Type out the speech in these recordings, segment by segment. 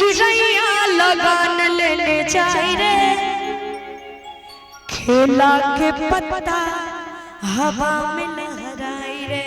चिड़ैया लगान लेने जाए रे, खेला के पत्ता हवा में लहराए रे।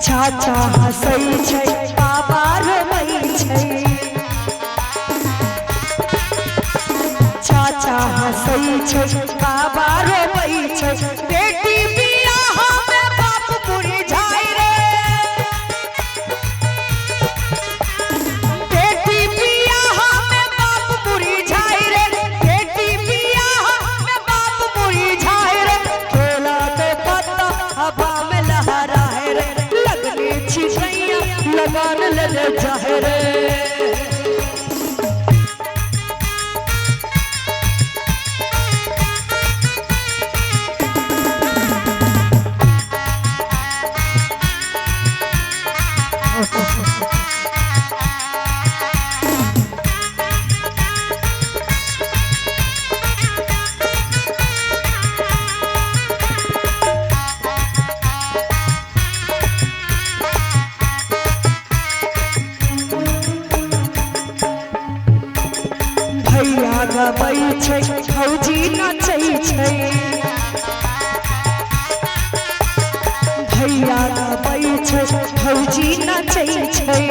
चाचा हंसै छै बाबा रोबै छै, चाचा हंसै छै बाबा रोबै छै, बेटी बियाह में बाप मुरझाय रे, बेटी बियाह में बाप मुरझाय रे, बेटी बियाह में बाप मुरझाय रे, खेला के पत्ता हवा में लहराए रे, चिड़ैया लगान लेने जाए रे। भैया गबै छै भौजी नचै छै, भैया गबै छै भौजी नचै छै,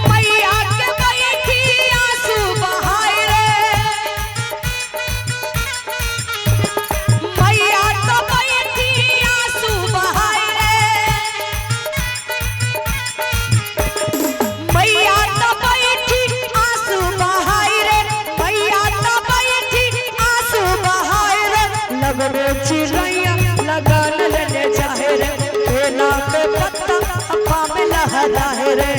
मैया के बैठी आंसू बहाय रे, मैया तो बैठी आंसू बहाय रे, मैया चिड़ैया लगान लेने जाए रे, खेला के पत्ता हवा में लहराए रे।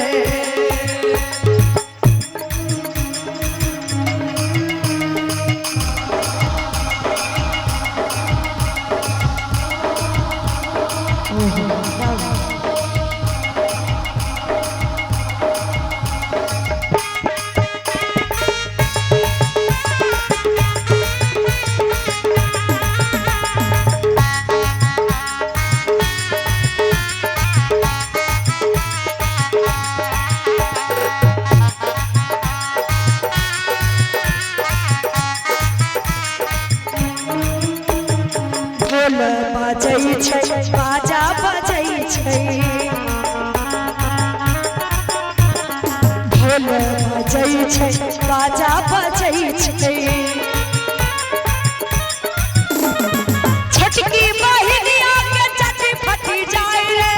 ढोल बजै छै बाजा बजै छै, ढोल बजै छै बाजा बजै छै, छटकी बहिनिया के चटी फटी जाए रे,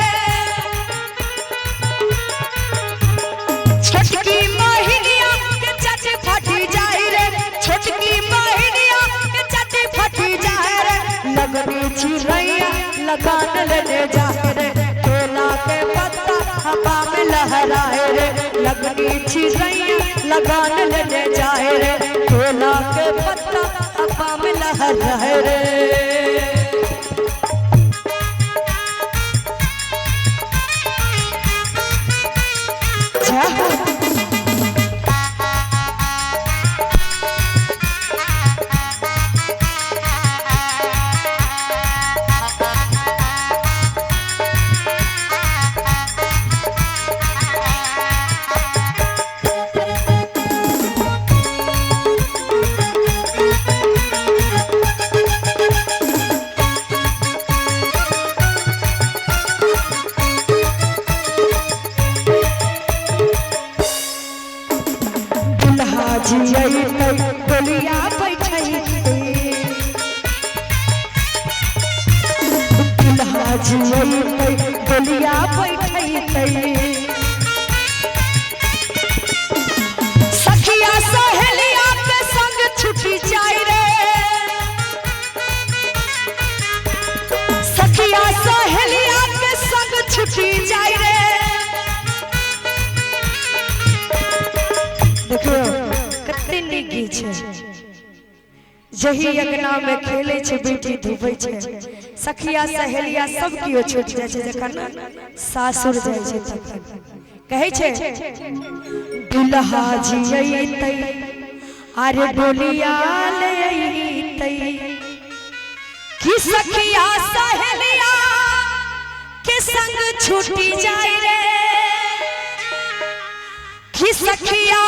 चिड़ैया लगान लेने जाए रे, केला के पत्ता हवा में लहराए रे, लगनी चिड़ैया लगान लेने जाए रे, केला के पत्ता हवा में लहराए रे। डोलिया बैठैते दुल्हा जियैते डोलिया बैठैते, सखिया सहेलिया के संग छुटी जाय रे, सखिया सहेलिया के संग छुटी जाय रे। देखियो जही अंगना में खेले छे बेटी धुबै छे, सखिया सहेलिया सब कियो छूट जाय छे, जखन सासुर जाय छे तखन कहै छे दुल्हा जियैते अरे डोलिया ले अइते, कि सखिया सहेलिया के संग छूटी जाय रे, कि सखिया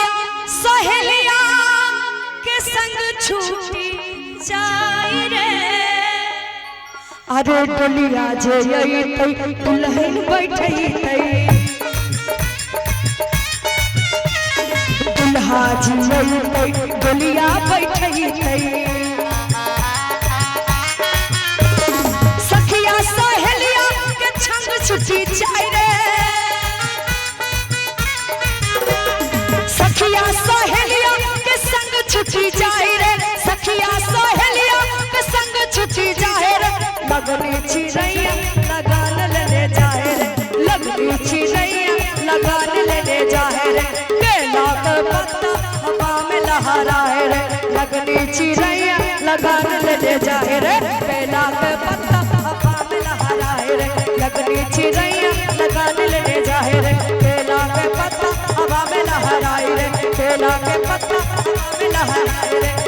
सहेलिया के संग छूटी जाय रे। अरे डोलिया जे अइते दुल्हन बैठैते, दुल्हा जी अइते डोलिया बैठैते, सखिया सहेलिया के संग छूटी जाय रे, सखिया सहेलिया के संग छुटी जाए रे, सखिया सहेलिया के संग छुटी जाए रे, लगनी चिड़ैया लगान लेने जाए रे, लगनी चिड़ैया लगान लेने जाए रे, केला के पत्ता हवा में लहराए रे, लगनी चिड़ैया लगान लेने जाए रे, केला के पत्ता हवा में लहराए रे, लगनी चिड़ैया लगान लेने जाए रे, केला के पत्ता हवा में लहराए रे, केला के पत्ता हवा में लहराए रे।